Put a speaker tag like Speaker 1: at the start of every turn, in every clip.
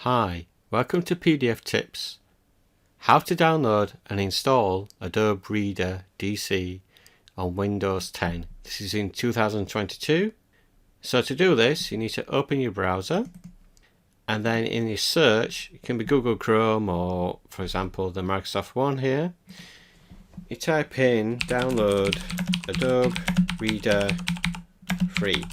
Speaker 1: Hi, welcome to PDF Tips. How to download and install Adobe Reader DC on Windows 10. This is in 2022. So to do this, you need to open your browser, and then in your search, it can be Google Chrome or, for example, the Microsoft one here. You type in download Adobe Reader free.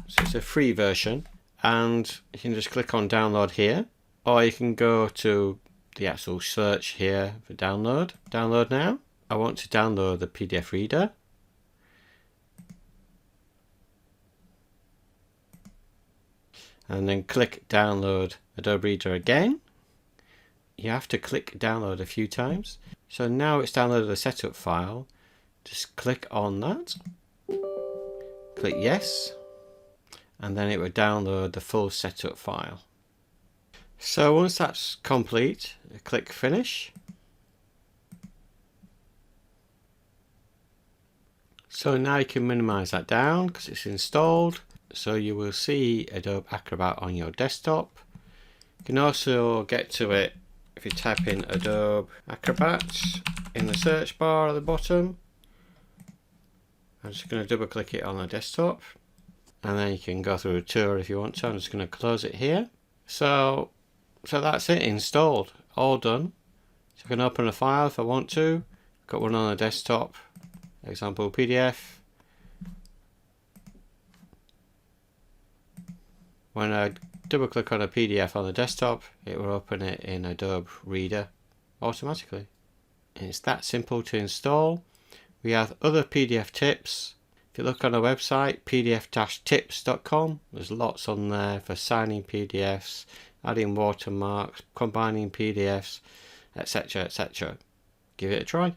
Speaker 1: So it's a free version, and you can just click on download here, or you can go to the actual search here for download. Download now. I want to download the PDF reader. And then click download Adobe Reader again. You have to click download a few times. So now it's downloaded the setup file. Just click on that. Click yes. And then it will download the full setup file. So once that's complete, click finish. So now you can minimize that down because it's installed. So you will see Adobe Acrobat on your desktop. You can also get to it if you type in Adobe Acrobat in the search bar at the bottom. I'm just going to double click it on the desktop, and then you can go through a tour if you want to. I'm just going to close it here. So that's it, installed, all done. So I can open a file if I want to. Got one on the desktop, example PDF. When I double click on a PDF on the desktop, it will open it in Adobe Reader automatically. And it's that simple to install. We have other PDF tips. If you look on our website, pdf-tips.com, there's lots on there for signing PDFs, adding watermarks, combining PDFs, etc., etc. Give it a try.